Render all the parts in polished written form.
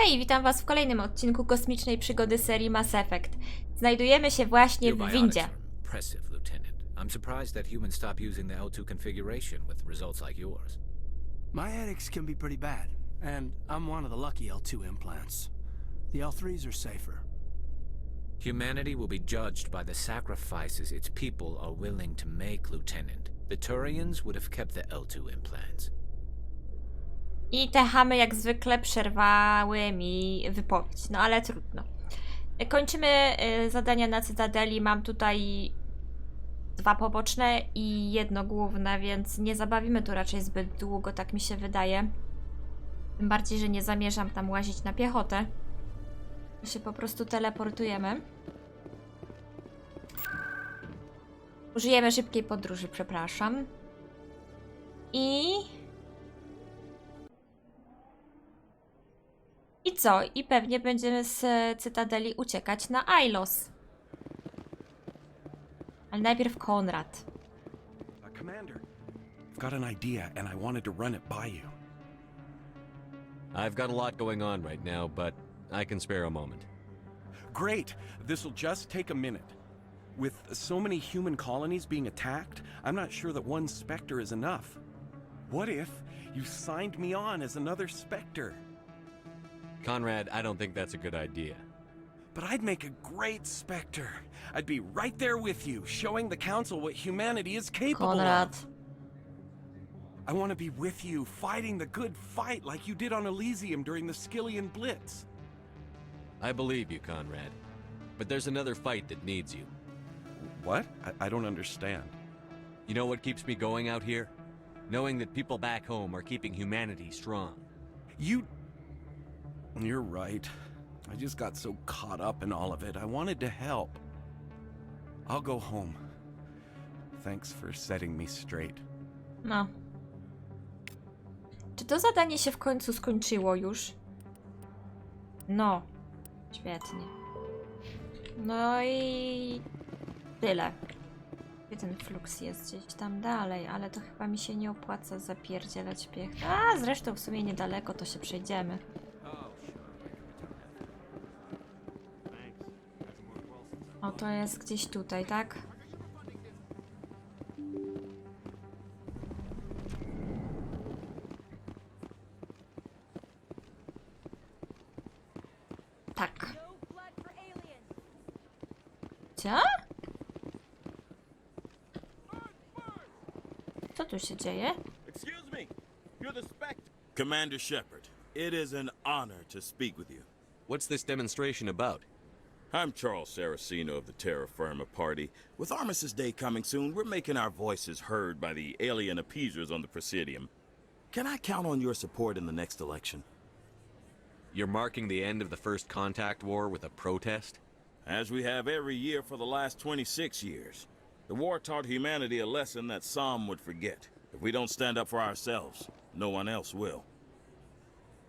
Hej, witam was w kolejnym odcinku kosmicznej przygody serii Mass Effect. Znajdujemy się właśnie w windzie. Impressive, Lieutenant. I'm surprised that humans stop using the L2 configuration with results like yours. My headaches can be pretty bad, and I'm one of the lucky L2 implants. The L3s are safer. Humanity will be judged by the sacrifices its people are willing to make, Lieutenant. The Turians would have kept the L2 implants. I te chamy jak zwykle przerwały mi wypowiedź, no ale trudno. Kończymy zadania na Cytadeli. Mam tutaj 2 poboczne i 1 główne, więc nie zabawimy tu raczej zbyt długo, tak mi się wydaje. Tym bardziej, że nie zamierzam tam łazić na piechotę. Się po prostu teleportujemy. Użyjemy szybkiej podróży, przepraszam. I co? I pewnie będziemy z Cytadeli uciekać na Ailos. Ale najpierw Konrad. Commander, I've got an idea and I wanted to run it by you. I've got a lot going on right now, but I can spare a moment. Great. This'll just take a minute. With so many human colonies being attacked, I'm not sure that one Spectre is enough. What if you signed me on as another Spectre? Conrad, I don't think that's a good idea. But I'd make a great Spectre. I'd be right there with you, showing the Council what humanity is capable Konrad. of. I want to be with you, fighting the good fight like you did on Elysium during the Skillian Blitz. I believe you, Conrad. But there's another fight that needs you. What? I don't understand. You know what keeps me going out here? Knowing that people back home are keeping humanity strong. You're right. I just got so caught up in all of it. I wanted to help. I'll go home. Thanks for setting me straight. No. Czy to zadanie się w końcu skończyło już? No. Świetnie. No i tyle. Gdzie ten fluks jest? Gdzieś tam dalej, ale to chyba mi się nie opłaca zapierdzielać piech. A, zresztą w sumie niedaleko, to się przejdziemy. O, to jest gdzieś tutaj, tak? Tak. Co? Co tu się dzieje? Excuse me, you're the Spectre. Commander Shepard, it is an honor to speak with you. What's this demonstration about? I'm Charles Saraceno of the Terra Firma Party. With Armistice Day coming soon, we're making our voices heard by the alien appeasers on the Presidium. Can I count on your support in the next election? You're marking the end of the First Contact War with a protest? As we have every year for the last 26 years. The war taught humanity a lesson that some would forget. If we don't stand up for ourselves, no one else will.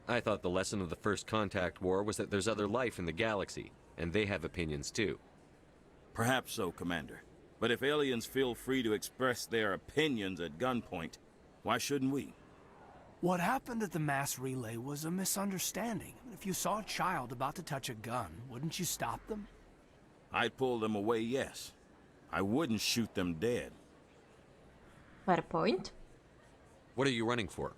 I thought the lesson of the First Contact War was that there's other life in the galaxy, and they have opinions too. Perhaps so, Commander. But if aliens feel free to express their opinions at gunpoint, why shouldn't we? What happened at the mass relay was a misunderstanding. If you saw a child about to touch a gun, wouldn't you stop them? I'd pull them away, yes. I wouldn't shoot them dead. Fair point. What are you running for?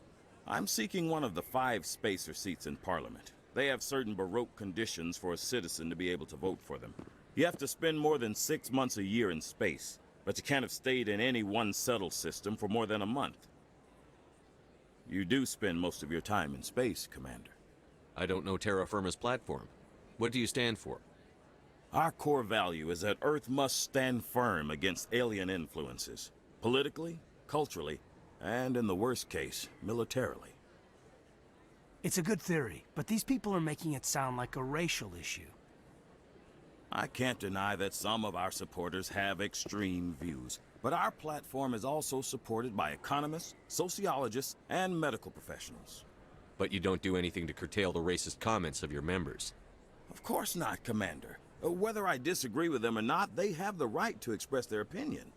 I'm seeking one of the 5 spacer seats in Parliament. They have certain Baroque conditions for a citizen to be able to vote for them. You have to spend more than 6 months a year in space, but you can't have stayed in any one settled system for more than a month. You do spend most of your time in space, Commander. I don't know Terra Firma's platform. What do you stand for? Our core value is that Earth must stand firm against alien influences, politically, culturally, and in the worst case, militarily. It's a good theory, but these people are making it sound like a racial issue. I can't deny that some of our supporters have extreme views, but our platform is also supported by economists, sociologists, and medical professionals. But you don't do anything to curtail the racist comments of your members. Of course not, Commander. Whether I disagree with them or not, they have the right to express their opinion.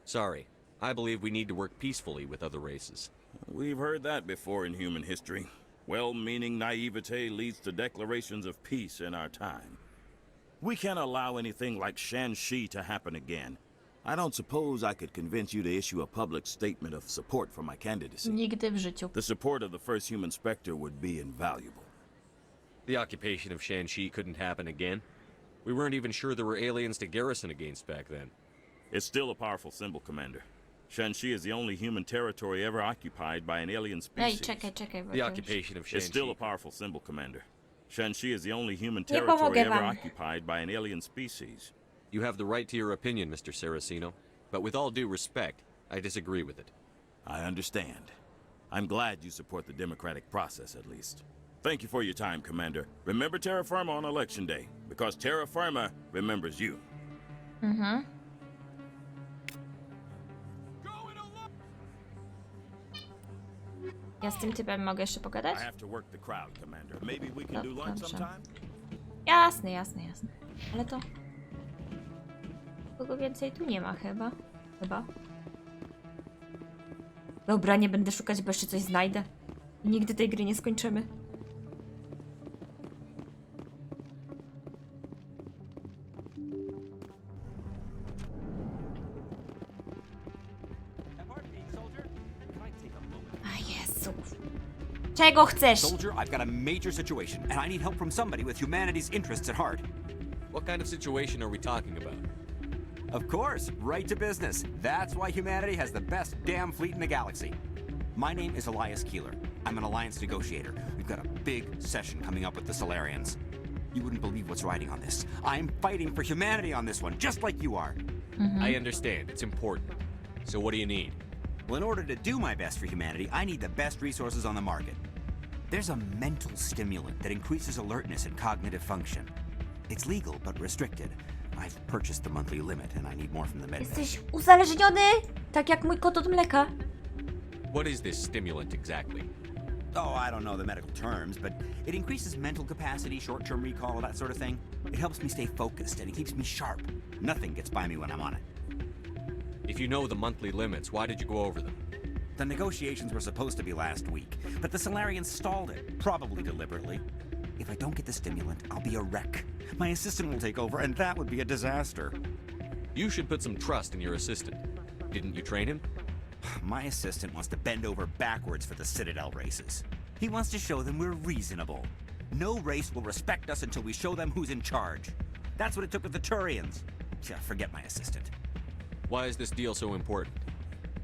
Sorry, I believe we need to work peacefully with other races. We've heard that before in human history. Well-meaning naivete leads to declarations of peace in our time. We can't allow anything like Shanxi to happen again. I don't suppose I could convince you to issue a public statement of support for my candidacy. Nigdy w życiu. The support of the first human specter would be invaluable. The occupation of Shanxi couldn't happen again. We weren't even sure there were aliens to garrison against back then. It's still a powerful symbol, Commander. Shanxi is the only human territory ever occupied by an alien Ej, species. czekaj, bo The to już- occupation of It's still a Shanxi. powerful symbol, Commander. Shanxi is the only human Nie territory pomogę ever wam. occupied by an alien species. You have the right to your opinion, Mr. Saraceno, but with all due respect, I disagree with it. I understand. I'm glad you support the democratic process, at least. Thank you for your time, Commander. Remember Terra Firma on Election Day, because Terra Firma remembers you. Mhm. Ja z tym typem mogę jeszcze pogadać? I have to work the crowd, Commander. Maybe we can do lunch Dobrze. sometime? Jasne. Ale to... Kogo więcej tu nie ma chyba. Dobra, nie będę szukać, bo jeszcze coś znajdę. I nigdy tej gry nie skończymy. A Jezu. Czego chcesz? Soldier, I've got a major situation, and I need help from somebody with humanity's interests at heart. What kind of situation are we talking about? Of course, right to business. That's why humanity has the best damn fleet in the galaxy. My name is Elias Keeler. I'm an alliance negotiator. We've got a big session coming up with the Solarians. You wouldn't believe what's riding on this. I'm fighting for humanity on this one, just like you are. I understand. It's important. So what do you need? Well, in order to do my best for humanity, I need the best resources on the market. There's a mental stimulant that increases alertness and cognitive function. It's legal, but restricted. I've purchased the monthly limit, and I need more from the med. Jesteś uzależniony? Tak jak mój kot od mleka. What is this stimulant exactly? Oh, I don't know the medical terms, but it increases mental capacity, short-term recall, that sort of thing. It helps me stay focused, and it keeps me sharp. Nothing gets by me when I'm on it. If you know the monthly limits, why did you go over them? The negotiations were supposed to be last week, but the Solarians stalled it, probably deliberately. If I don't get the stimulant, I'll be a wreck. My assistant will take over, and that would be a disaster. You should put some trust in your assistant. Didn't you train him? My assistant wants to bend over backwards for the Citadel races. He wants to show them we're reasonable. No race will respect us until we show them who's in charge. That's what it took with the Turians. Yeah, forget my assistant. Why is this deal so important?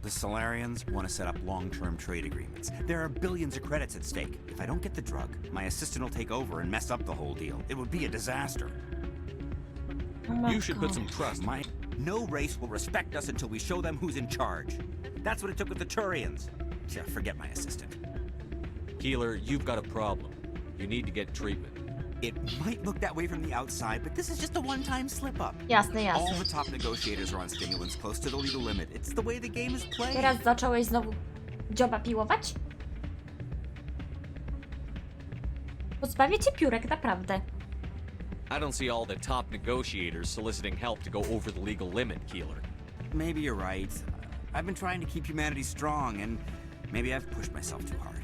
The Solarians want to set up long-term trade agreements. There are billions of credits at stake. If I don't get the drug, my assistant will take over and mess up the whole deal. It would be a disaster. Oh my You should put God. some trust. No race will respect us until we show them who's in charge. That's what it took with the Turians. Yeah, forget my assistant. Keeler, you've got a problem. You need to get treatment. It might look that way from the outside, but this is just a one-time slip-up. Jasne. All the top negotiators are on stimulants close to the legal limit. It's the way the game is played. Teraz zacząłeś znowu dzioba piłować? Pozbawię cię piórek, naprawdę. I don't see all the top negotiators soliciting help to go over the legal limit, Keeler. Maybe you're right. I've been trying to keep humanity strong, and maybe I've pushed myself too hard.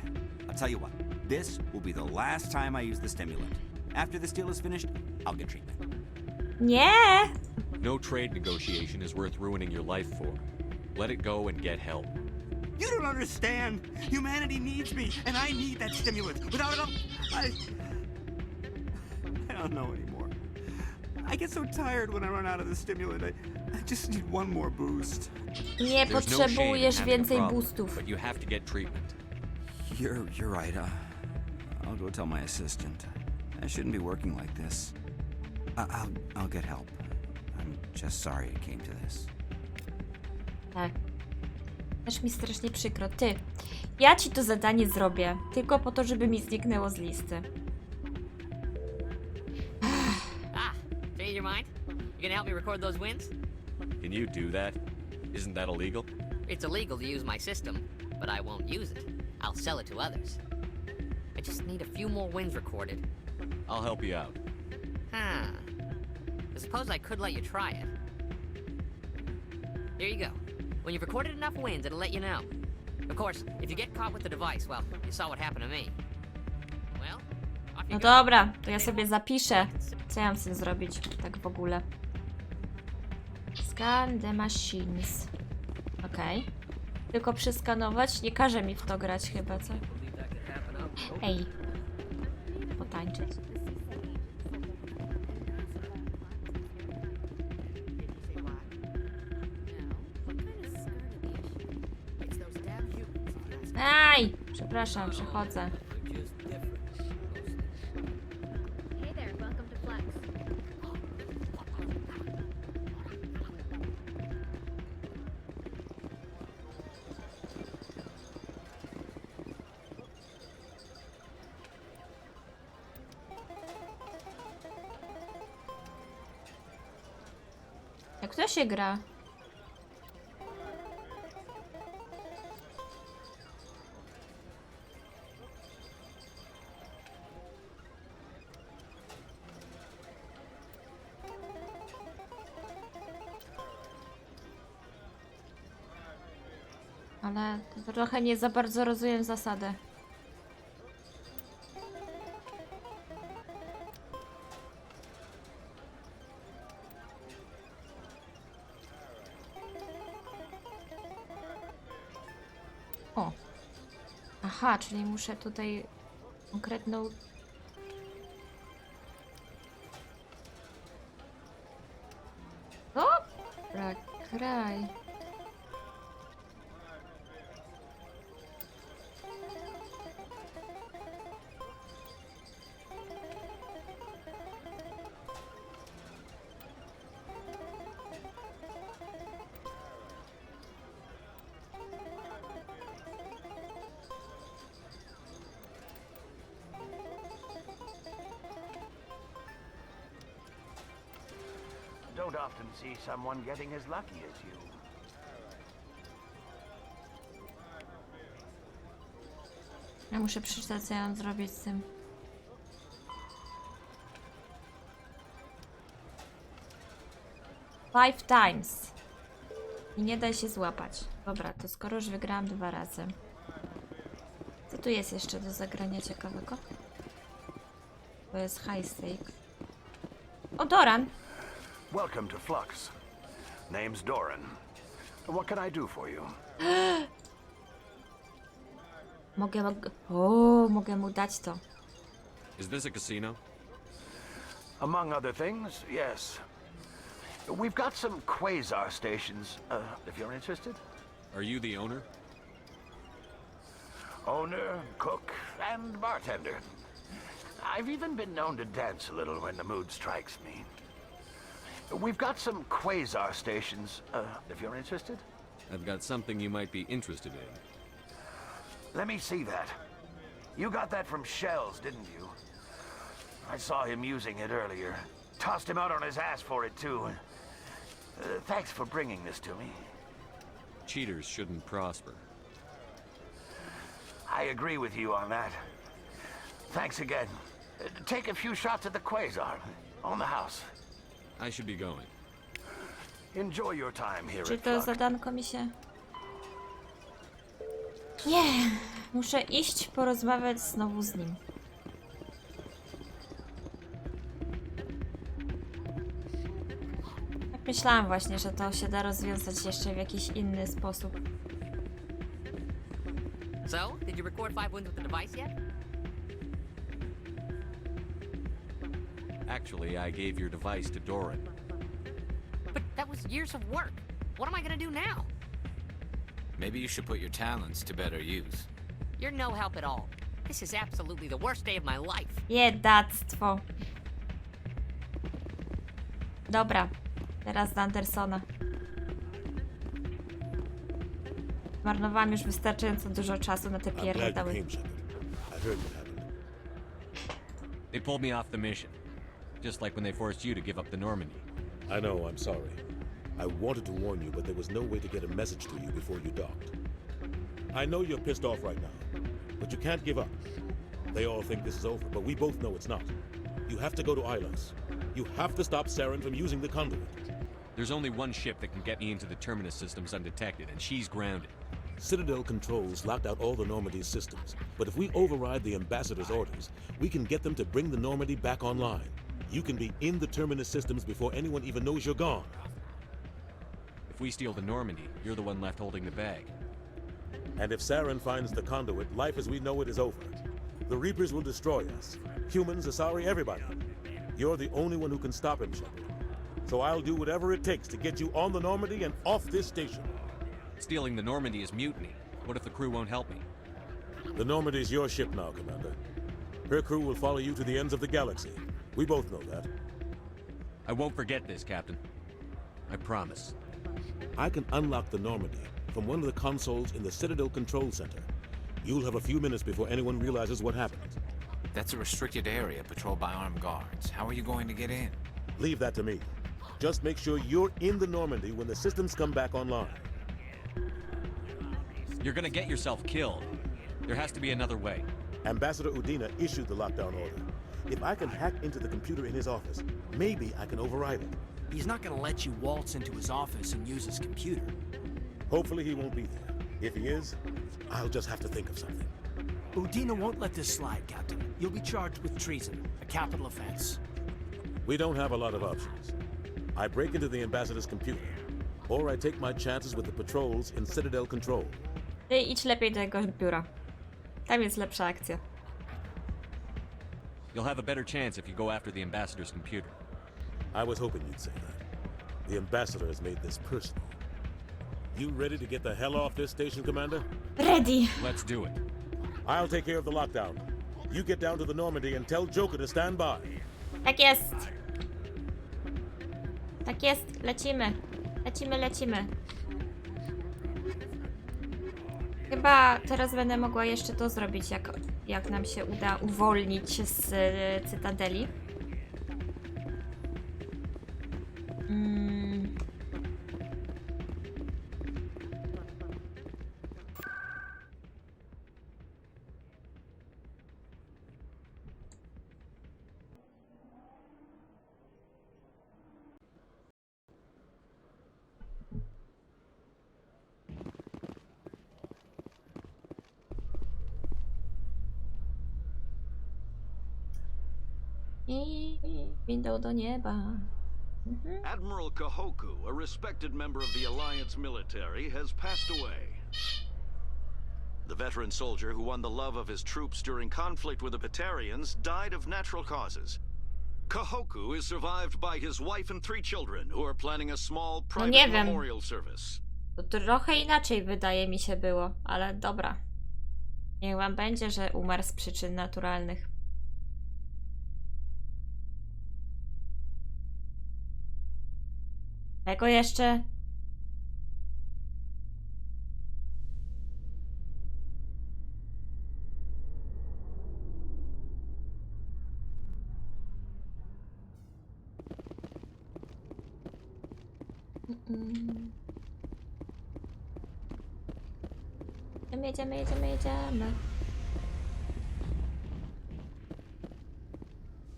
I'll tell you what, this will be the last time I use the stimulant. After this deal is finished, I'll get treatment. Nie! No trade negotiation is worth ruining your life for. Let it go and get help. You don't understand! Humanity needs me, and I need that stimulant. Without it, I don't know anymore. I get so tired when I run out of the stimulant. I just need one more boost. Nie There's no shame in potrzebujesz having a więcej problem, boostów. but you have to get treatment. You're right. I'll go tell my assistant. I shouldn't be working like this. I'll get help. I'm just sorry it came to this. Tak. Aż mi strasznie przykro. Ty, ja ci to zadanie zrobię. Tylko po to, żeby mi zniknęło z listy. Change your mind? You gonna help me record those wins? Can you do that? Isn't that illegal? It's illegal to use my system, but I won't use it. I'll sell it to others. I just need a few more wins recorded. I'll help you out. Huh. I suppose I could let you try it. Here you go. When you've recorded enough wins, it'll let you know. Of course, if you get caught with the device, well, you saw what happened to me. No dobra, to ja sobie zapiszę. Co ja mam z tym zrobić? Tak w ogóle. Scan the machines. Okej. Tylko przeskanować? Nie każe mi w to grać chyba, co? Ej. Potańczyć. Aj! Przepraszam, przechodzę. Hey there, welcome to Flex. Jak to się gra? Ale trochę nie za bardzo rozumiem zasadę. O. Aha, czyli muszę tutaj konkretną... Dobra, kraj. Don't often see someone getting as lucky as you. Ja muszę przeczytać, co ja mam zrobić z tym. Five times. I nie da się złapać. Dobra, to skoro już wygrałam 2 razy. Co tu jest jeszcze do zagrania ciekawego? To jest high stake. O, Doran! Welcome to Flux. Name's Doran. What can I do for you? Mogę mu dać to. Is this a casino? Among other things, yes. We've got some quasar stations, if you're interested. Are you the owner? Owner, cook, and bartender. I've even been known to dance a little when the mood strikes me. We've got some quasar stations, if you're interested. I've got something you might be interested in. Let me see that. You got that from Shells, didn't you? I saw him using it earlier. Tossed him out on his ass for it, too. Thanks for bringing this to me. Cheaters shouldn't prosper. I agree with you on that. Thanks again. Take a few shots at the quasar. On the house. I should be going. Enjoy your time here Czy at to Flux. zadanko mi się... Nie! Muszę iść porozmawiać znowu z nim. Tak myślałam właśnie, że to się da rozwiązać jeszcze w jakiś inny sposób. So, did you record 5 wins with the device yet? Actually, I gave your device to Doran. But that was years of work. What am I gonna do now? Maybe you should put your talents to better use. You're no help at all. This is absolutely the worst day of my life. Biedactwo. Dobra, teraz do Andersona. Zmarnowałam już wystarczająco dużo czasu na te pierdoły. They pulled me off the mission. Just like when they forced you to give up the Normandy. I know, I'm sorry. I wanted to warn you, but there was no way to get a message to you before you docked. I know you're pissed off right now, but you can't give up. They all think this is over, but we both know it's not. You have to go to Islas. You have to stop Saren from using the conduit. There's only one ship that can get me into the terminus systems undetected, and she's grounded. Citadel controls locked out all the Normandy's systems. But if we override the ambassador's orders, we can get them to bring the Normandy back online. You can be in the Terminus systems before anyone even knows you're gone. If we steal the Normandy, you're the one left holding the bag. And if Saren finds the conduit, life as we know it is over. The Reapers will destroy us. Humans, Asari, everybody. You're the only one who can stop him, Shepard. So I'll do whatever it takes to get you on the Normandy and off this station. Stealing the Normandy is mutiny. What if the crew won't help me? The Normandy's your ship now, Commander. Her crew will follow you to the ends of the galaxy. We both know that. I won't forget this, Captain. I promise. I can unlock the Normandy from one of the consoles in the Citadel Control Center. You'll have a few minutes before anyone realizes what happened. That's a restricted area patrolled by armed guards. How are you going to get in? Leave that to me. Just make sure you're in the Normandy when the systems come back online. You're gonna get yourself killed. There has to be another way. Ambassador Udina issued the lockdown order. If I can hack into the computer in his office, maybe I can override it. He's not gonna let you waltz into his office and use his computer. Hopefully he won't be there. If he is, I'll just have to think of something. Udina won't let this slide, Captain. You'll be charged with treason, a capital offense. We don't have a lot of options. I break into the ambassador's computer, or I take my chances with the patrols in Citadel Control. Ty idź lepiej do jego biura. Tam jest lepsza akcja. You'll have a better chance if you go after the ambassador's computer. I was hoping you'd say that. The ambassador has made this personal. You ready to get the hell off this station, Commander? Ready! Let's do it. I'll take care of the lockdown. You get down to the Normandy and tell Joker to stand by. Tak jest! Tak jest, lecimy. Lecimy. Chyba teraz będę mogła jeszcze to zrobić, jak nam się uda uwolnić z Cytadeli. I windą do nieba. Admiral Kahoku, a respected member of the Alliance military, has passed away. The veteran soldier who won the love of his troops during conflict with the Batarians died of natural causes. Kahoku is survived by his wife and 3 children, who are planning a small private memorial service. To trochę inaczej wydaje mi się było, ale dobra. Niech wam będzie, że umarł z przyczyn naturalnych. Tego jeszcze? Jedziemy.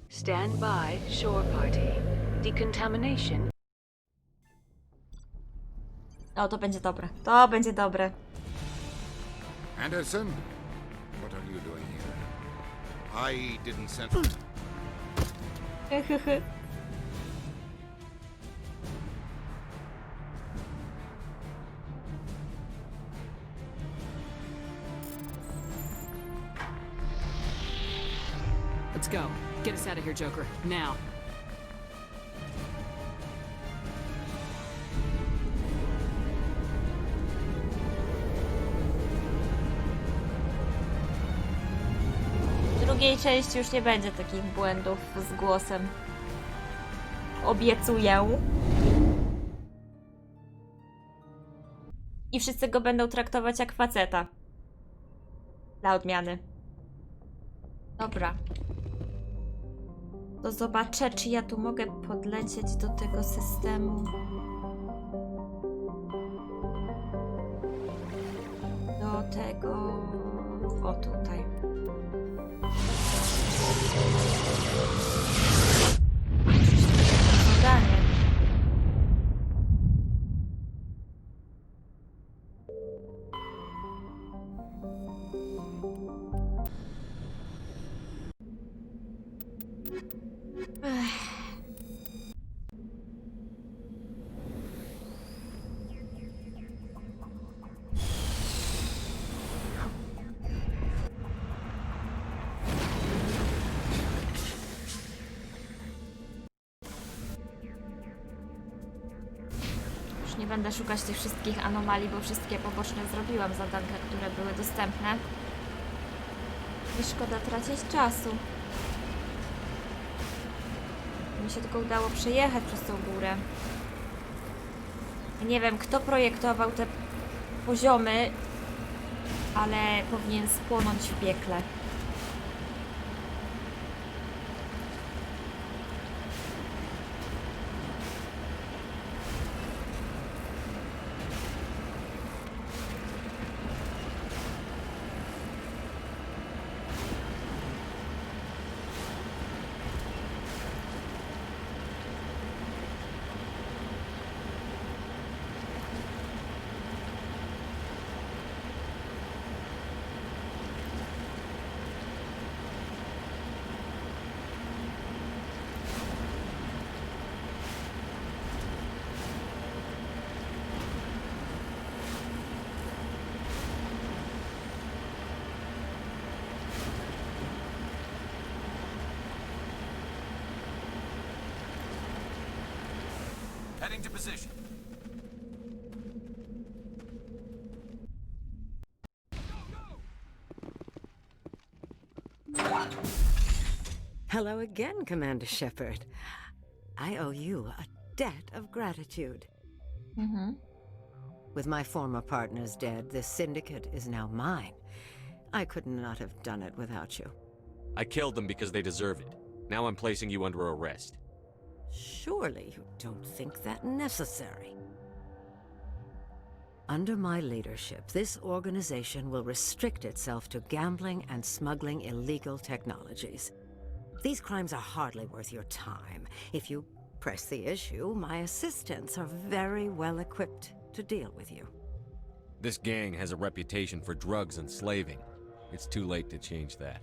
Stand by, shore party. Decontamination. O, to będzie dobre. Anderson? What are you doing here? I didn't send... Let's go. Get us out of here, Joker. Now. W drugiej części już nie będzie takich błędów z głosem. Obiecuję. I wszyscy go będą traktować jak faceta. Dla odmiany. Dobra. To zobaczę, czy ja tu mogę podlecieć do tego systemu. Do tego... O, tutaj. Zadanie. Już nie będę szukać tych wszystkich anomalii, bo wszystkie poboczne zrobiłam zadanka, które były dostępne. I szkoda tracić czasu. Mi się tylko udało przejechać przez tą górę. Nie wiem, kto projektował te poziomy, ale powinien spłonąć w piekle. Heading to position. Hello again, Commander Shepard. I owe you a debt of gratitude. With my former partners dead, this syndicate is now mine. I could not have done it without you. I killed them because they deserve it. Now I'm placing you under arrest. Surely you don't think that necessary. Under my leadership, this organization will restrict itself to gambling and smuggling illegal technologies. These crimes are hardly worth your time. If you press the issue, my assistants are very well equipped to deal with you. This gang has a reputation for drugs and slaving. It's too late to change that.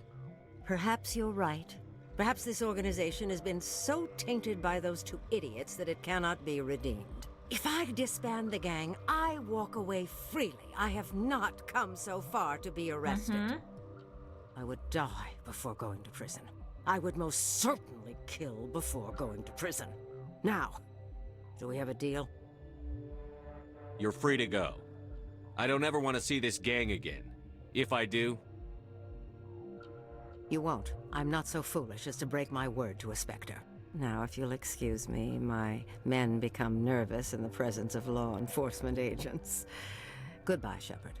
Perhaps you're right. Perhaps this organization has been so tainted by those two idiots that it cannot be redeemed. If I disband the gang, I walk away freely. I have not come so far to be arrested. I would die before going to prison. I would most certainly kill before going to prison. Now, do we have a deal? You're free to go. I don't ever want to see this gang again. If I do... You won't. I'm not so foolish as to break my word to a Spectre. Now, if you'll excuse me, my men become nervous in the presence of law enforcement agents. Goodbye, Shepard.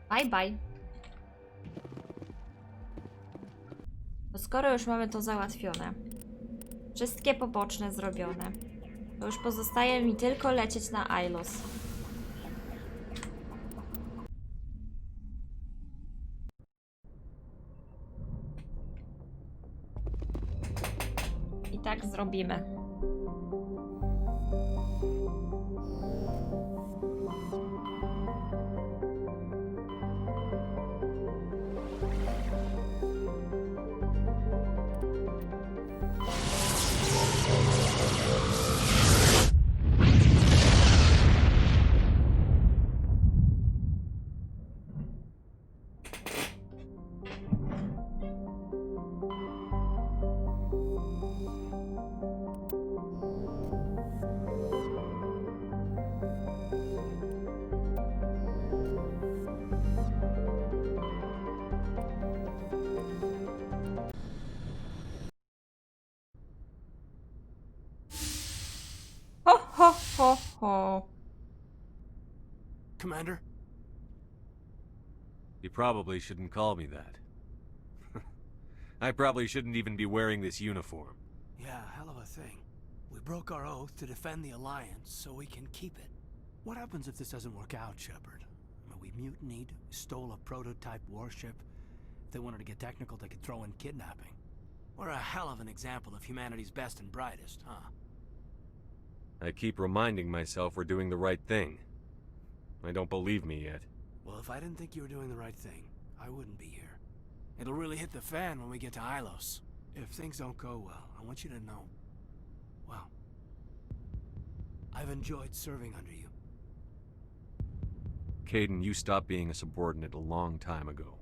Bye bye. No skoro już mamy to załatwione, wszystkie poboczne zrobione, to już pozostaje mi tylko lecieć na Ilos. I tak zrobimy. Ho, ho, ho, ho. Commander? You probably shouldn't call me that. I probably shouldn't even be wearing this uniform. Yeah, hell of a thing. We broke our oath to defend the Alliance, so we can keep it. What happens if this doesn't work out, Shepard? I mean, we mutinied, stole a prototype warship. If they wanted to get technical, they could throw in kidnapping. We're a hell of an example of humanity's best and brightest, huh? I keep reminding myself we're doing the right thing. I don't believe me yet. Well, if I didn't think you were doing the right thing, I wouldn't be here. It'll really hit the fan when we get to Ilos. If things don't go well, I want you to know, well, I've enjoyed serving under you. Caden, you stopped being a subordinate a long time ago.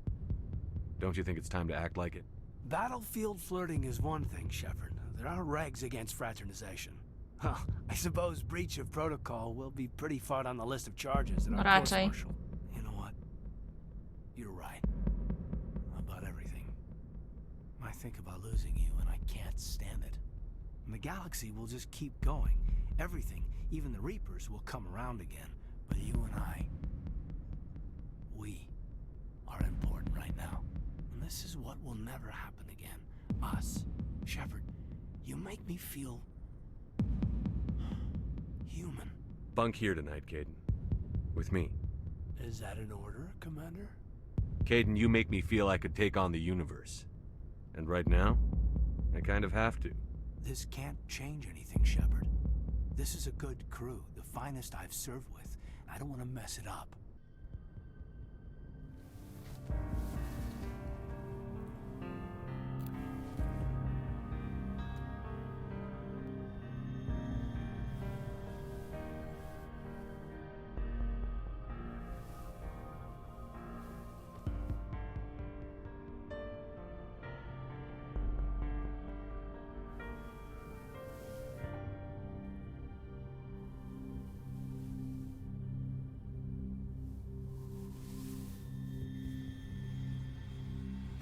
Don't you think it's time to act like it? Battlefield flirting is one thing, Shepard. There are regs against fraternization. Huh, I suppose breach of protocol will be pretty far on the list of charges in our Raczej. court-martial. You know what? You're right. About everything. I think about losing you, and I can't stand it. And the galaxy will just keep going. Everything, even the Reapers, will come around again. But you and I, we are important right now. And this is what will never happen again. Us. Shepard, you make me feel human. Bunk here tonight, Caden. With me. Is that an order, Commander? Caden, you make me feel I could take on the universe. And right now, I kind of have to. This can't change anything, Shepard. This is a good crew, the finest I've served with. I don't want to mess it up.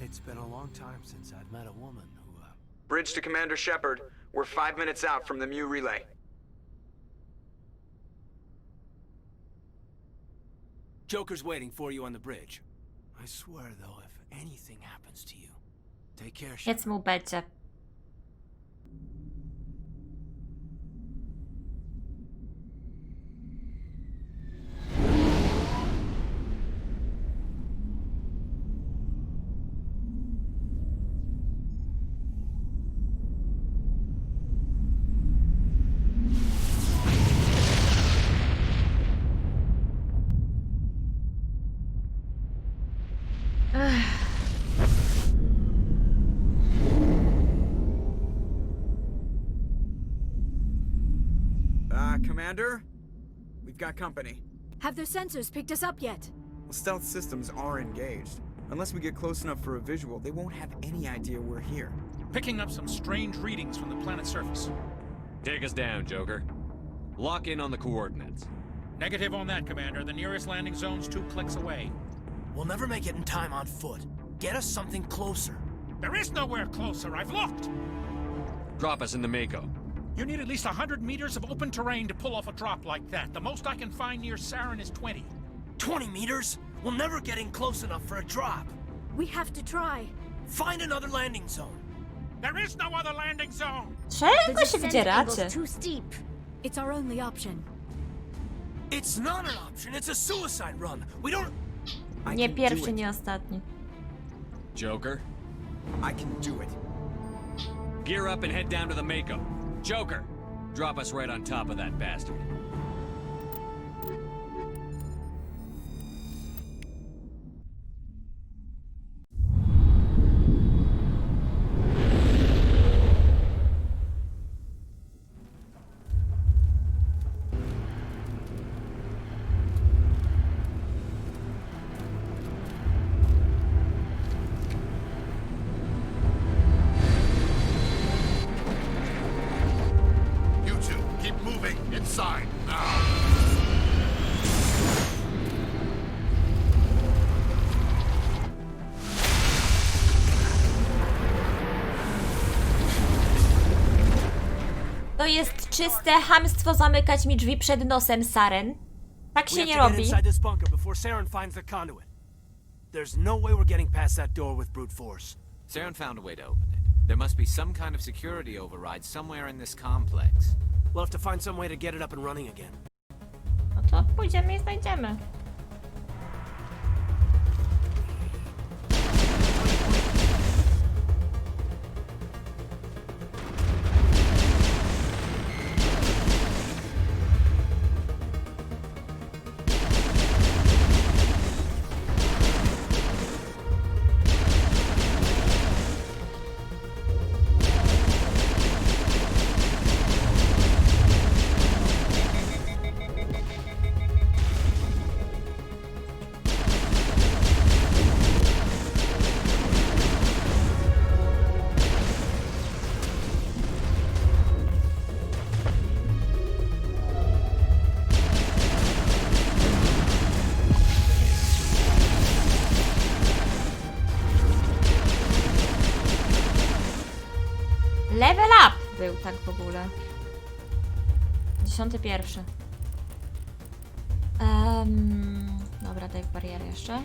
It's been a long time since I've met a woman who, Bridge to Commander Shepard. We're 5 minutes out from the Mu relay. Joker's waiting for you on the bridge. I swear, though, if anything happens to you, take care, Shepard. Nic mu będzie. Commander? We've got company. Have their sensors picked us up yet? Well, stealth systems are engaged. Unless we get close enough for a visual, they won't have any idea we're here. Picking up some strange readings from the planet's surface. Take us down, Joker. Lock in on the coordinates. Negative on that, Commander. The nearest landing zone's 2 clicks away. We'll never make it in time on foot. Get us something closer. There is nowhere closer. I've looked. Drop us in the Mako. You need at least 100 meters of open terrain to pull off a drop like that. The most I can find near Saren is 20. 20 meters? We'll never get in close enough for a drop. We have to try. Find another landing zone. There is no other landing zone. Czego się wydzieracie? Too steep. It's our only option. It's not an option. It's a suicide run. We don't... Nie pierwszy, nie ostatni. Joker? I can do it. Gear up and head down to the Mako. Joker, drop us right on top of that bastard. Inside, now! To jest czyste chamstwo zamykać mi drzwi przed nosem, Saren. Tak się nie robi. There's no way we're getting past that door with brute force. Saren found a way to open it. There must be some kind of security override somewhere in this complex. We'll have to find some way to get it up and running again. No to pójdziemy i znajdziemy. Level up był tak w ogóle. 11. Dobra, daj barierę jeszcze.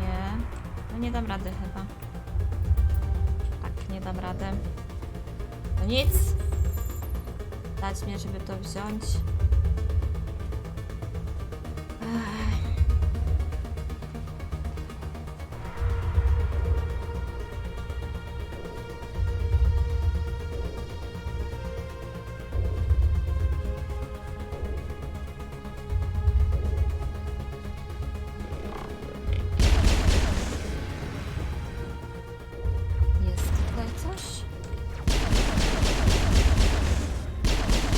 Nie. No nie dam rady chyba. Tak, nie dam rady. No nic. Dać mnie, żeby to wziąć. Jest tutaj coś?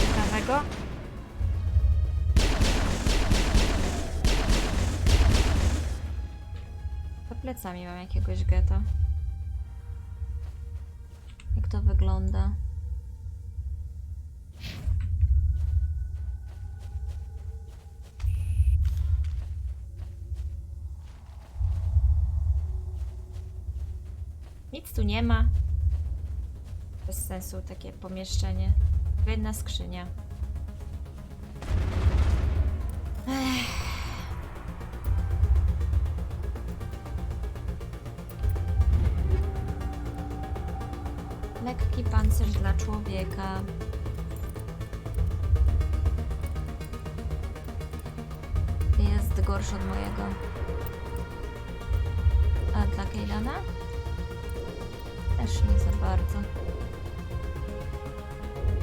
Ciekawego? Za plecami mam jakiegoś geta. Jak to wygląda? Nic tu nie ma. Bez sensu takie pomieszczenie. Tylko jedna skrzynia. Lekki pancerz dla człowieka. Jest gorszy od mojego. A dla Keylana? Też nie za bardzo.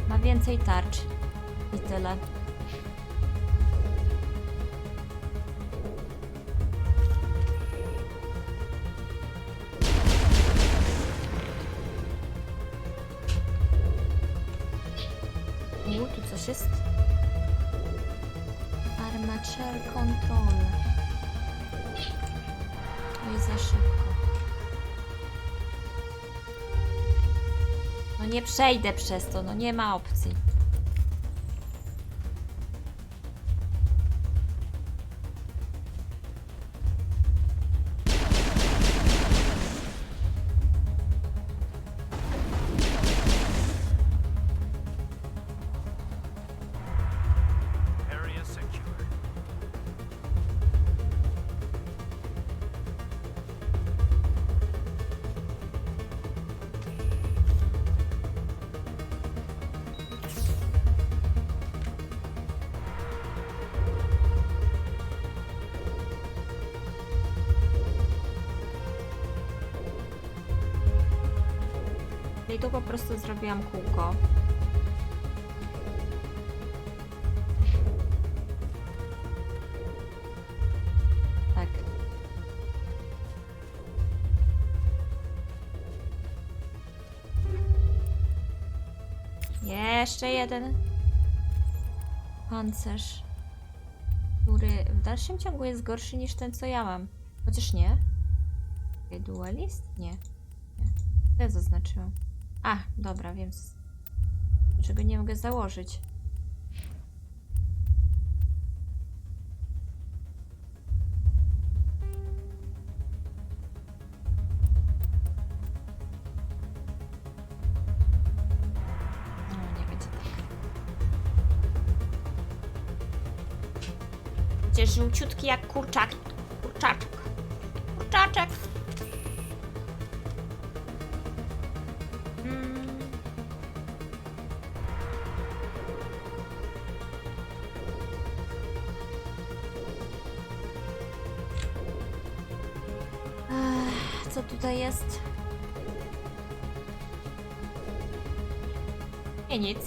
Ma więcej tarcz. I tyle. Tu coś jest? Armature control. No i za szybko. No nie przejdę przez to, no nie ma opcji. I tu po prostu zrobiłam kółko. Tak. Jeszcze jeden pancerz, który w dalszym ciągu jest gorszy niż ten, co ja mam. Chociaż nie. Dualist? Nie. Co ja zaznaczyłam? A, dobra, wiem. Dlaczego nie mogę założyć? No, nie będzie tak. Będzie żółciutki jak kurczak. Kurczaczek. Kurczaczek. Co tutaj jest? Nie, nic.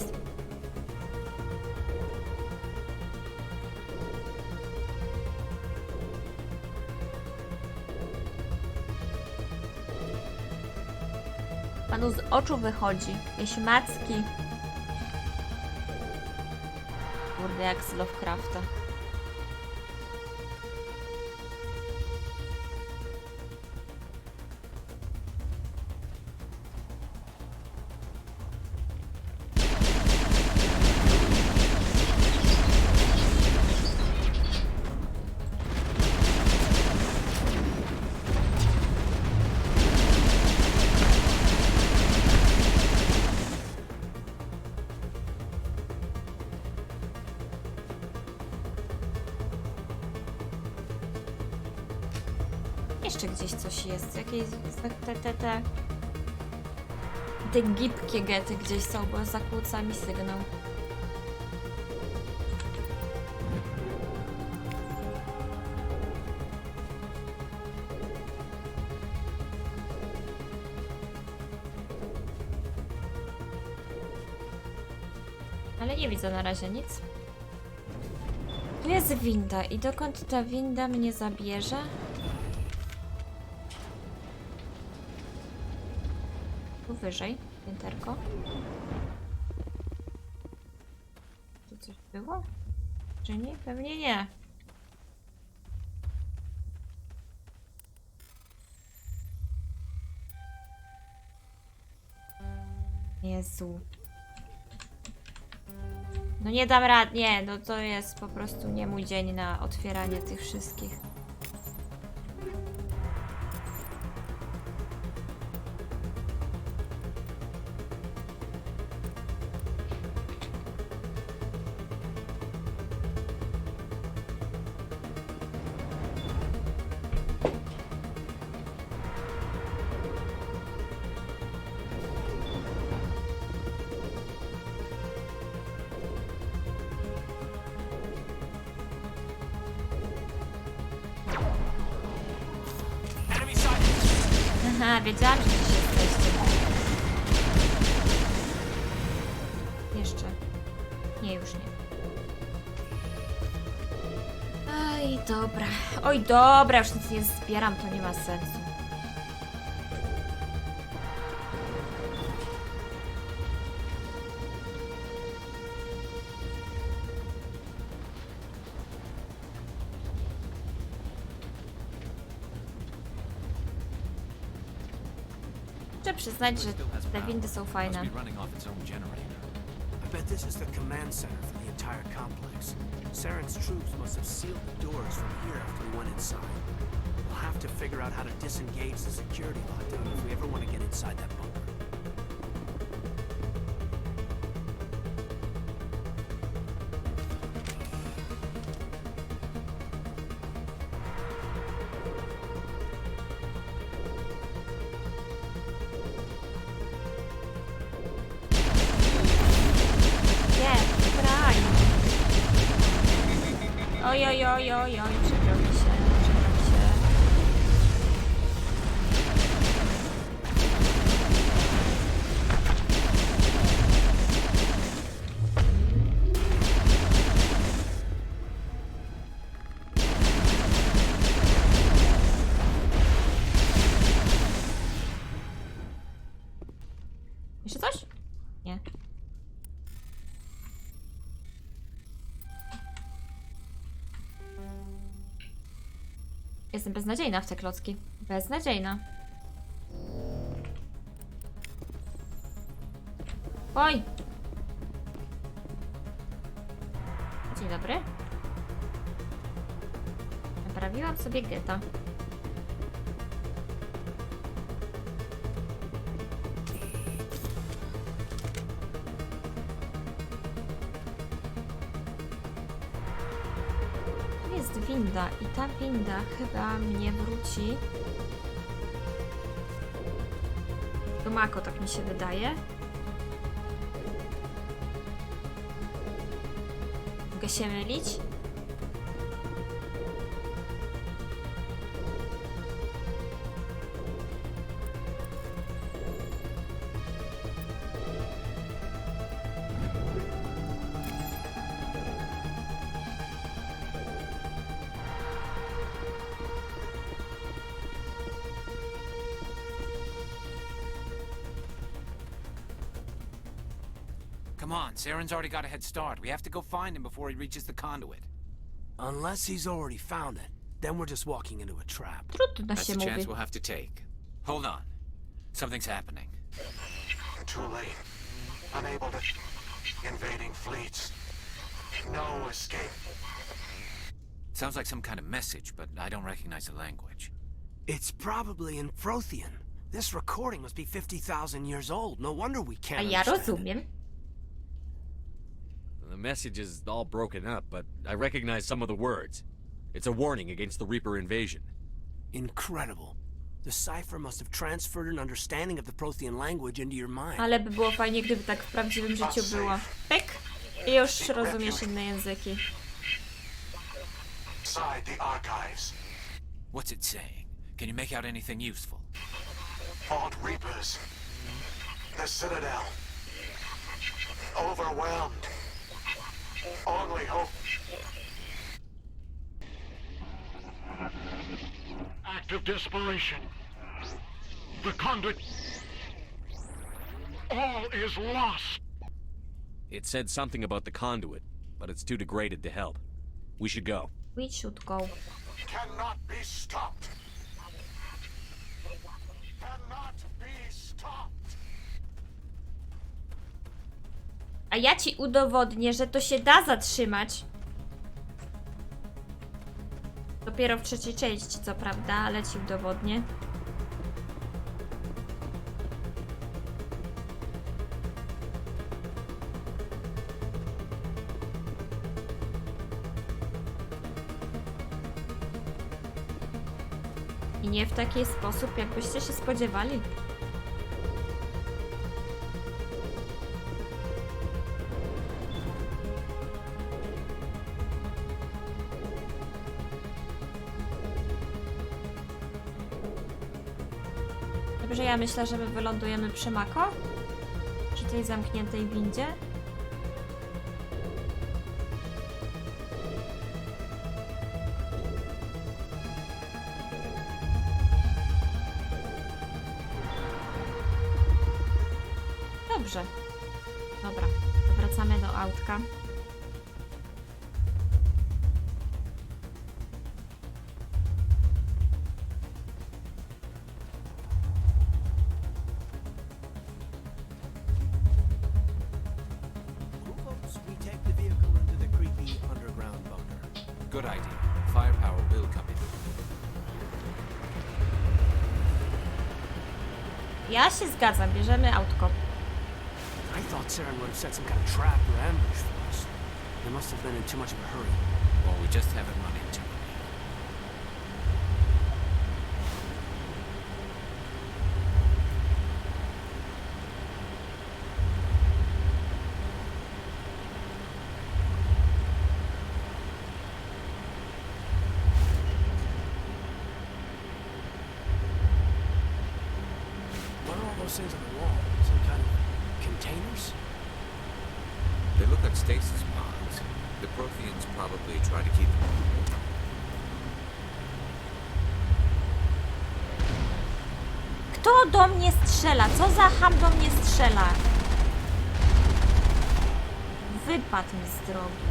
Panu z oczu wychodzi. Jakieś macki. Kurde, jak z Lovecrafta. Jeszcze gdzieś coś jest. Jakieś te gipkie gety gdzieś są, bo zakłóca mi sygnał. Ale nie widzę na razie nic. Tu jest winda i dokąd ta winda mnie zabierze? Tu wyżej, pięterko. Tu coś było? Czy nie? Pewnie nie. Jezu. No nie dam rad, nie, no to jest po prostu nie mój dzień na otwieranie tych wszystkich. Aha, wiedziałam, że gdzieś jesteście. Jeszcze. Nie, już nie. Oj, dobra. Oj, dobra, już nic nie zbieram, to nie ma sensu. Muszę przyznać, że te windy są fajne. I bet this is the command center for the entire complex. Saren's troops must have sealed the doors from here after we went inside. We'll have to figure out how to disengage the security lockdown if we ever want to get inside that bunker. Oj, oj, oj, oj, oj, przegrał mi się, przegrał mi się. Jeszcze coś? Nie. Jestem beznadziejna w te klocki. Beznadziejna. Oj! Dzień dobry. Naprawiłam sobie geta. Jest winda i ta winda chyba mnie wróci do Mako, tak mi się wydaje. Mogę się mylić? Come on, Saren's already got a head start. We have to go find him before he reaches the conduit. Unless he's already found it, then we're just walking into a trap. Trudno That's się the chance mówi. we'll have to take. Hold on. Something's happening. Too late. Unable to... Invading fleets. No escape. Sounds like some kind of message, but I don't recognize the language. It's probably in Frothian. This recording must be 50,000 years old. No wonder we A can't ja understand it. rozumiem. The message is all broken up, but I recognize some of the words. It's a warning against the Reaper invasion. Incredible. The cipher must have transferred an understanding of the Prothean language into your mind. Ale by było fajnie, gdyby tak w prawdziwym życiu było. Pyk! I już rozumiesz inne języki. Inside the archives. What's it saying? Can you make out anything useful? Fought Reapers. The Citadel. Overwhelmed. Only hope. Act of desperation. The conduit. All is lost. It said something about the conduit, but it's too degraded to help. We should go. We should go. Cannot be stopped. Cannot be stopped. A ja ci udowodnię, że to się da zatrzymać. Dopiero w trzeciej części, co prawda, ale ci udowodnię. I nie w taki sposób, jakbyście się spodziewali. Dobrze, ja myślę, że my wylądujemy przy Mako? Przy tej zamkniętej windzie? Dobrze. Dobra, wracamy do autka. We take the vehicle into the creepy underground bunker. Good idea. Firepower will come in. Ja się zgadzam, bierzemy autko. I thought Saren would have set some kind of trap or ambush for us. They must have been in too much of a hurry. Well, we just haven't run into it. What are all those things on the wall? Some kind of containers? They look like stasis pods. The Protheans probably try to keep them. Kto do mnie strzela? Co za ham do mnie strzela? Wypadł mi z drogi.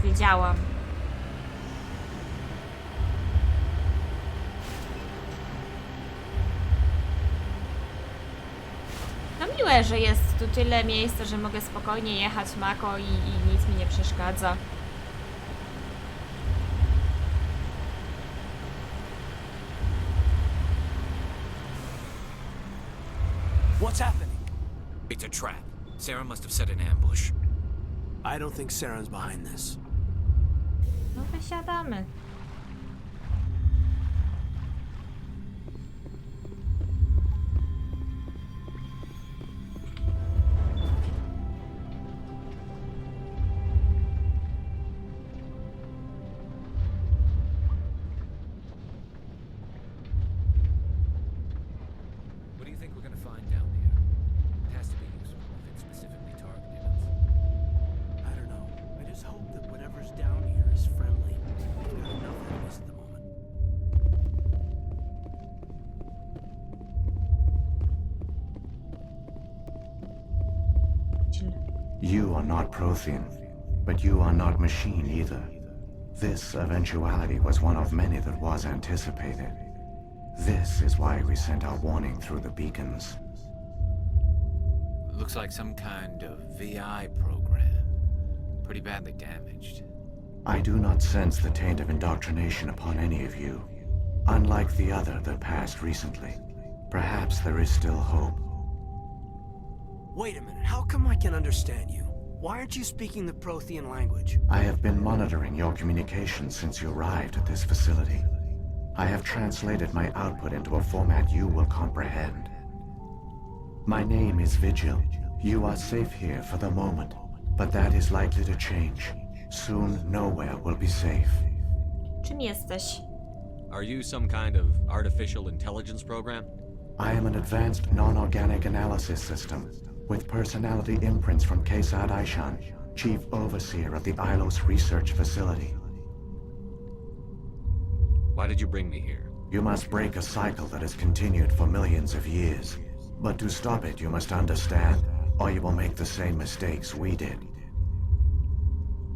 Wiedziałam. No miłe, że jest tu tyle miejsca, że mogę spokojnie jechać Mako i nic mi nie przeszkadza. What's happening? It's a trap. Sarah must have set an ambush. I don't think Saren's behind this. No wysiadamy. What do you think we're gonna find down there? It has to be useful if it specifically targeted us. I don't know. I just hope that whatever's down here is friendly. We've got enough of this at the moment. You are not Prothean, but you are not machine either. This eventuality was one of many that was anticipated. This is why we sent our warning through the beacons. Looks like some kind of VI program. Pretty badly damaged. I do not sense the taint of indoctrination upon any of you. Unlike the other that passed recently. Perhaps there is still hope. Wait a minute. How come I can understand you? Why aren't you speaking the Prothean language? I have been monitoring your communications since you arrived at this facility. I have translated my output into a format you will comprehend. My name is Vigil. You are safe here for the moment, but that is likely to change. Soon, nowhere will be safe. Czym jesteś? Are you some kind of artificial intelligence program? I am an advanced non-organic analysis system, with personality imprints from Kesad Aishan, Chief Overseer of the Ilos Research Facility. Why did you bring me here? You must break a cycle that has continued for millions of years. But to stop it, you must understand, or you will make the same mistakes we did.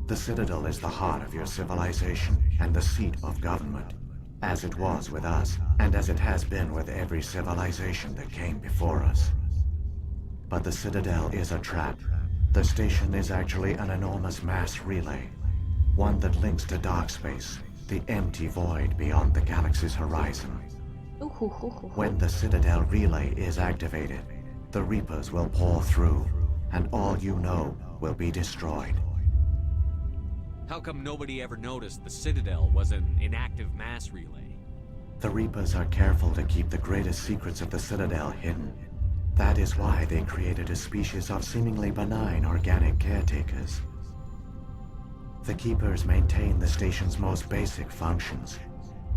The Citadel is the heart of your civilization and the seat of government, as it was with us, and as it has been with every civilization that came before us. But the Citadel is a trap. The station is actually an enormous mass relay, one that links to dark space, the empty void beyond the galaxy's horizon. When the Citadel relay is activated, the Reapers will pour through, and all you know will be destroyed. How come nobody ever noticed the Citadel was an inactive mass relay? The Reapers are careful to keep the greatest secrets of the Citadel hidden. That is why they created a species of seemingly benign organic caretakers. The Keepers maintain the station's most basic functions.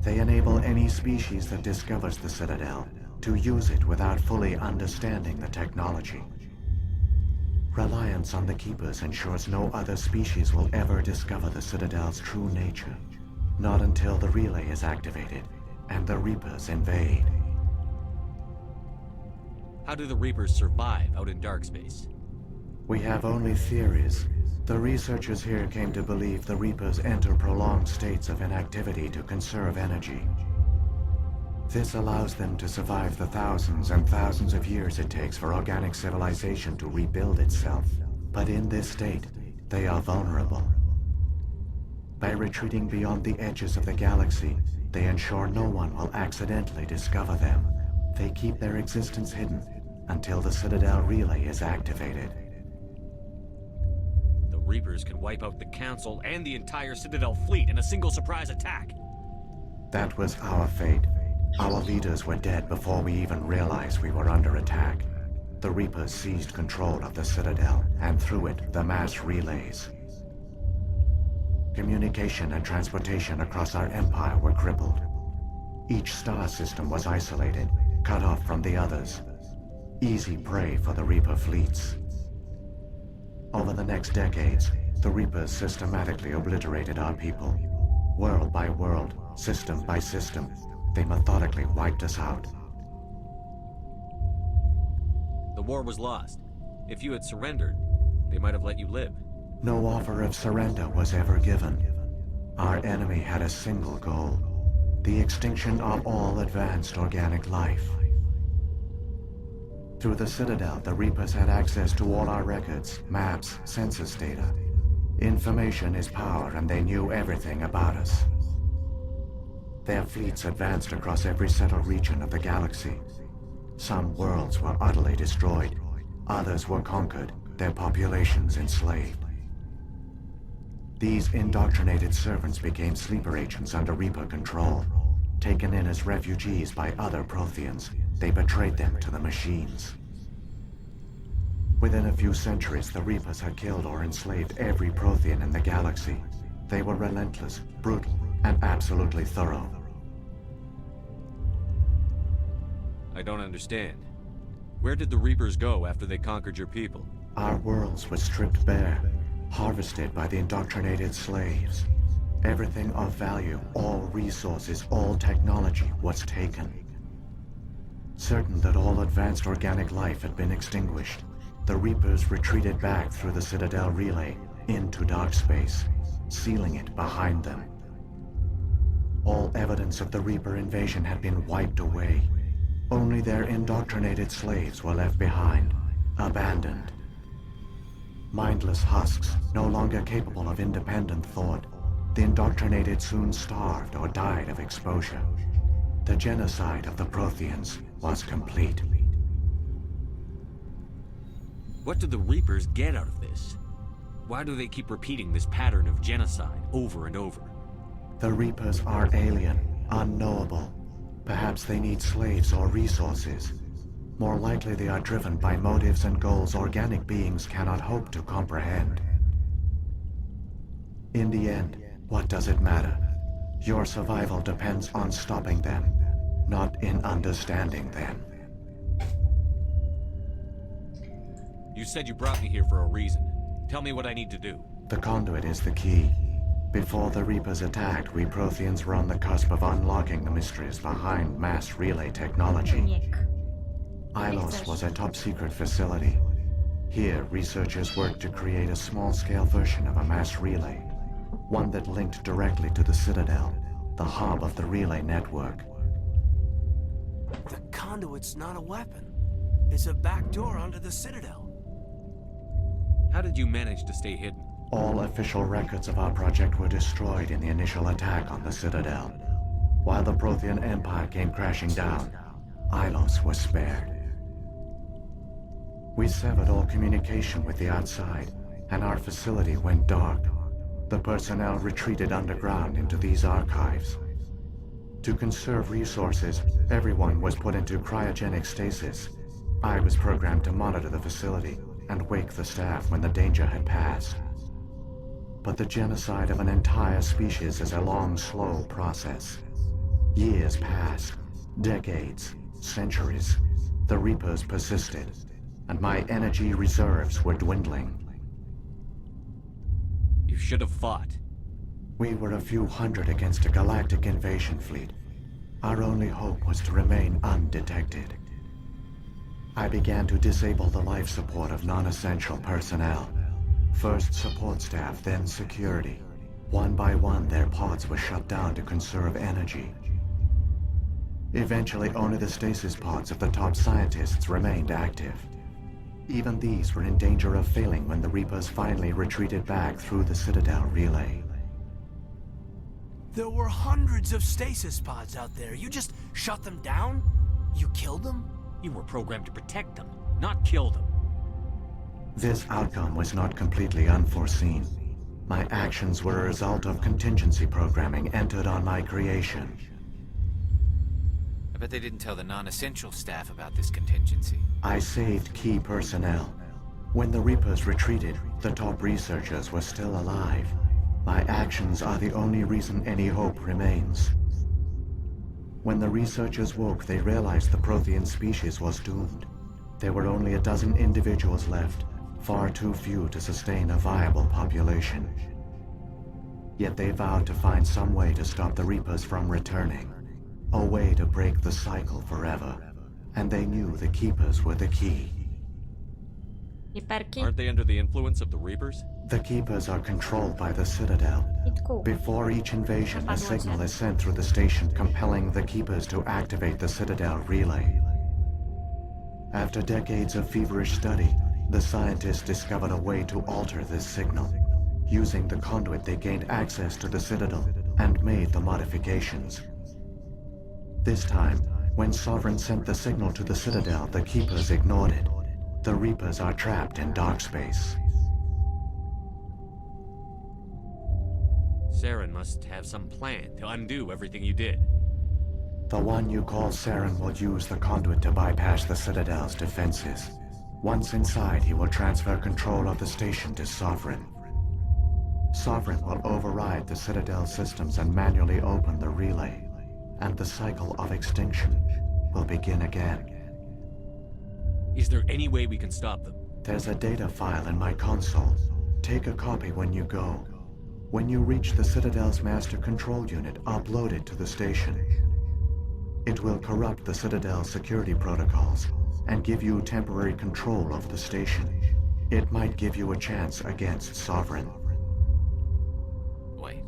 They enable any species that discovers the Citadel to use it without fully understanding the technology. Reliance on the Keepers ensures no other species will ever discover the Citadel's true nature. Not until the relay is activated and the Reapers invade. How do the Reapers survive out in dark space? We have only theories. The researchers here came to believe the Reapers enter prolonged states of inactivity to conserve energy. This allows them to survive the thousands and thousands of years it takes for organic civilization to rebuild itself. But in this state, they are vulnerable. By retreating beyond the edges of the galaxy, they ensure no one will accidentally discover them. They keep their existence hidden until the Citadel relay is activated. The Reapers can wipe out the Council and the entire Citadel fleet in a single surprise attack. That was our fate. Our leaders were dead before we even realized we were under attack. The Reapers seized control of the Citadel, and through it, the mass relays. Communication and transportation across our empire were crippled. Each star system was isolated, cut off from the others. Easy prey for the Reaper fleets. Over the next decades, the Reapers systematically obliterated our people. World by world, system by system, they methodically wiped us out. The war was lost. If you had surrendered, they might have let you live. No offer of surrender was ever given. Our enemy had a single goal: the extinction of all advanced organic life. Through the Citadel, the Reapers had access to all our records, maps, census data. Information is power, and they knew everything about us. Their fleets advanced across every settled region of the galaxy. Some worlds were utterly destroyed. Others were conquered, their populations enslaved. These indoctrinated servants became sleeper agents under Reaper control. Taken in as refugees by other Protheans, they betrayed them to the machines. Within a few centuries, the Reapers had killed or enslaved every Prothean in the galaxy. They were relentless, brutal, and absolutely thorough. I don't understand. Where did the Reapers go after they conquered your people? Our worlds were stripped bare, harvested by the indoctrinated slaves. Everything of value, all resources, all technology was taken. Certain that all advanced organic life had been extinguished, the Reapers retreated back through the Citadel relay into dark space, sealing it behind them. All evidence of the Reaper invasion had been wiped away. Only their indoctrinated slaves were left behind, abandoned. Mindless husks, no longer capable of independent thought, the indoctrinated soon starved or died of exposure. The genocide of the Protheans was complete. What did the Reapers get out of this? Why do they keep repeating this pattern of genocide over and over? The Reapers are alien, unknowable. Perhaps they need slaves or resources. More likely they are driven by motives and goals organic beings cannot hope to comprehend. In the end, what does it matter? Your survival depends on stopping them, not in understanding them. You said you brought me here for a reason. Tell me what I need to do. The conduit is the key. Before the Reapers attacked, we Protheans were on the cusp of unlocking the mysteries behind mass relay technology. Ilos was a top-secret facility. Here, researchers worked to create a small-scale version of a mass relay, one that linked directly to the Citadel, the hub of the relay network. The conduit's not a weapon. It's a backdoor onto the Citadel. How did you manage to stay hidden? All official records of our project were destroyed in the initial attack on the Citadel. While the Prothean Empire came crashing down, Ilos was spared. We severed all communication with the outside, and our facility went dark. The personnel retreated underground into these archives. To conserve resources, everyone was put into cryogenic stasis. I was programmed to monitor the facility and wake the staff when the danger had passed. But the genocide of an entire species is a long, slow process. Years passed, decades, centuries. The Reapers persisted, and my energy reserves were dwindling. You should have fought. We were a few hundred against a galactic invasion fleet. Our only hope was to remain undetected. I began to disable the life support of non-essential personnel. First support staff, then security. One by one, their pods were shut down to conserve energy. Eventually, only the stasis pods of the top scientists remained active. Even these were in danger of failing when the Reapers finally retreated back through the Citadel relay. There were hundreds of stasis pods out there. You just shut them down? You killed them? You were programmed to protect them, not kill them. This outcome was not completely unforeseen. My actions were a result of contingency programming entered on my creation. I bet they didn't tell the non-essential staff about this contingency. I saved key personnel. When the Reapers retreated, the top researchers were still alive. My actions are the only reason any hope remains. When the researchers woke, they realized the Prothean species was doomed. There were only a dozen individuals left, far too few to sustain a viable population. Yet they vowed to find some way to stop the Reapers from returning, a way to break the cycle forever. And they knew the Keepers were the key. Aren't they under the influence of the Reapers? The Keepers are controlled by the Citadel. Before each invasion, a signal is sent through the station compelling the Keepers to activate the Citadel relay. After decades of feverish study, the scientists discovered a way to alter this signal. Using the conduit, they gained access to the Citadel and made the modifications. This time, when Sovereign sent the signal to the Citadel, the Keepers ignored it. The Reapers are trapped in dark space. Saren must have some plan to undo everything you did. The one you call Saren will use the conduit to bypass the Citadel's defenses. Once inside, he will transfer control of the station to Sovereign. Sovereign will override the Citadel systems and manually open the relay, and the cycle of extinction will begin again. Is there any way we can stop them? There's a data file in my console. Take a copy when you go. When you reach the Citadel's master control unit, upload it to the station. It will corrupt the Citadel's security protocols and give you temporary control of the station. It might give you a chance against Sovereign. Wait,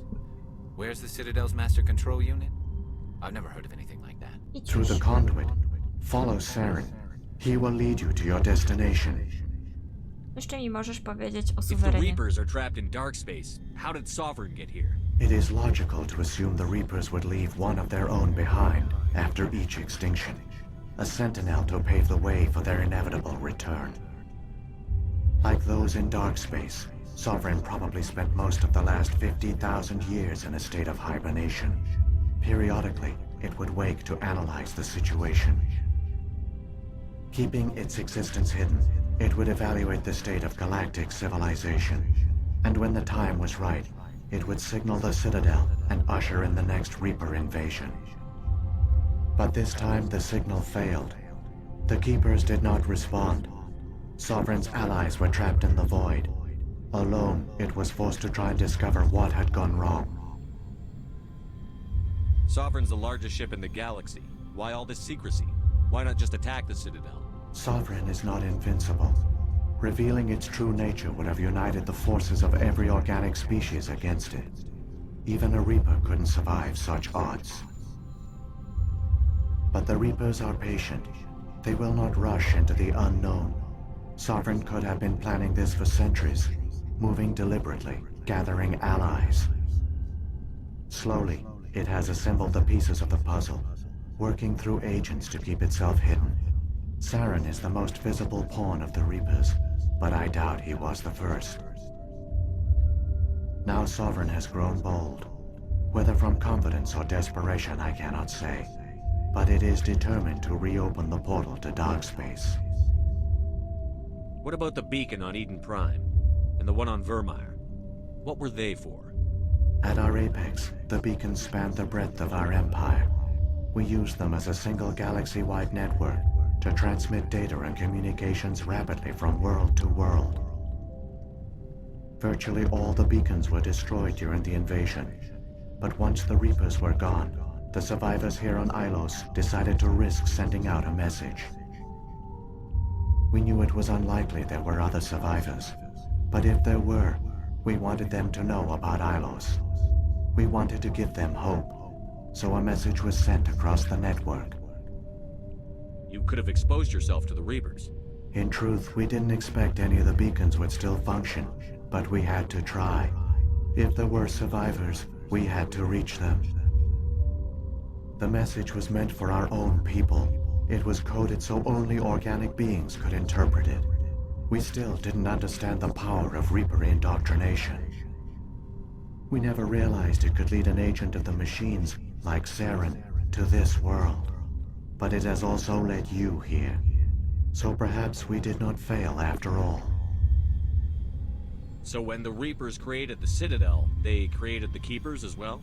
where's the Citadel's master control unit? I've never heard of anything like that. Through the conduit, follow Saren. He will lead you to your destination. Jeszcze mi możesz powiedzieć o If the suwerenie. Reapers are trapped in dark space, how did Sovereign get here? It is logical to assume the Reapers would leave one of their own behind after each extinction. A sentinel to pave the way for their inevitable return. Like those in dark space, Sovereign probably spent most of the last 50,000 years in a state of hibernation. Periodically, it would wake to analyze the situation. Keeping its existence hidden, it would evaluate the state of galactic civilization. And when the time was right, it would signal the Citadel and usher in the next Reaper invasion. But this time the signal failed. The Keepers did not respond. Sovereign's allies were trapped in the void. Alone, it was forced to try and discover what had gone wrong. Sovereign's the largest ship in the galaxy. Why all this secrecy? Why not just attack the Citadel? Sovereign is not invincible. Revealing its true nature would have united the forces of every organic species against it. Even a Reaper couldn't survive such odds. But the Reapers are patient. They will not rush into the unknown. Sovereign could have been planning this for centuries, moving deliberately, gathering allies. Slowly, it has assembled the pieces of the puzzle, working through agents to keep itself hidden. Saren is the most visible pawn of the Reapers, but I doubt he was the first. Now Sovereign has grown bold. Whether from confidence or desperation, I cannot say. But it is determined to reopen the portal to dark space. What about the beacon on Eden Prime? And the one on Vermeer? What were they for? At our apex, the beacons spanned the breadth of our empire. We used them as a single galaxy-wide network to transmit data and communications rapidly from world to world. Virtually all the beacons were destroyed during the invasion, but once the Reapers were gone, the survivors here on Ilos decided to risk sending out a message. We knew it was unlikely there were other survivors, but if there were, we wanted them to know about Ilos. We wanted to give them hope, so a message was sent across the network. You could have exposed yourself to the Reapers. In truth, we didn't expect any of the beacons would still function, but we had to try. If there were survivors, we had to reach them. The message was meant for our own people. It was coded so only organic beings could interpret it. We still didn't understand the power of Reaper indoctrination. We never realized it could lead an agent of the machines, like Saren, to this world. But it has also led you here. So perhaps we did not fail after all. So when the Reapers created the Citadel, they created the Keepers as well?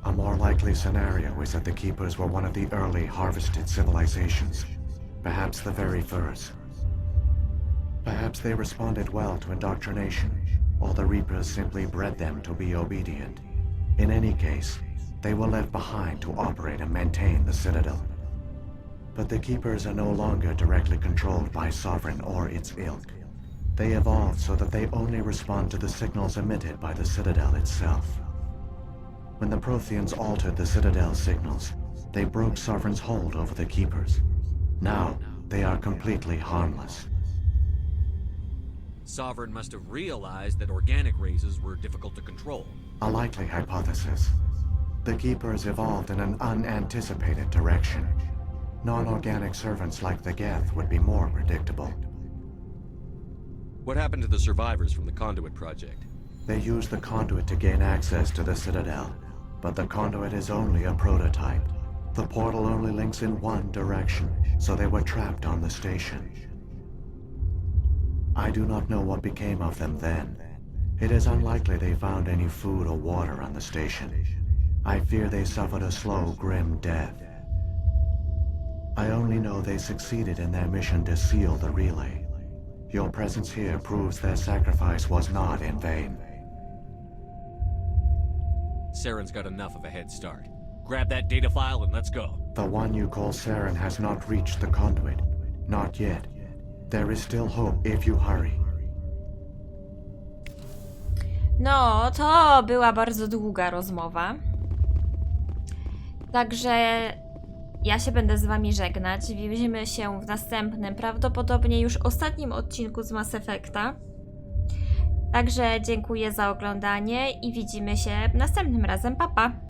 A more likely scenario is that the Keepers were one of the early harvested civilizations. Perhaps the very first. Perhaps they responded well to indoctrination, or the Reapers simply bred them to be obedient. In any case, they were left behind to operate and maintain the Citadel. But the Keepers are no longer directly controlled by Sovereign or its ilk. They evolved so that they only respond to the signals emitted by the Citadel itself. When the Protheans altered the Citadel's signals, they broke Sovereign's hold over the Keepers. Now, they are completely harmless. Sovereign must have realized that organic races were difficult to control. A likely hypothesis. The Keepers evolved in an unanticipated direction. Non-organic servants like the Geth would be more predictable. What happened to the survivors from the Conduit Project? They used the Conduit to gain access to the Citadel, but the Conduit is only a prototype. The portal only links in one direction, so they were trapped on the station. I do not know what became of them then. It is unlikely they found any food or water on the station. I fear they suffered a slow, grim death. I only know they succeeded in their mission to seal the relay. Your presence here proves their sacrifice was not in vain. Saren's got enough of a head start. Grab that data file and let's go. The one you call Saren has not reached the Conduit. Not yet. There is still hope if you hurry. No, to była bardzo długa rozmowa. Także ja się będę z wami żegnać. Widzimy się w następnym, prawdopodobnie już ostatnim odcinku z Mass Effecta. Także dziękuję za oglądanie i widzimy się następnym razem. Pa, pa!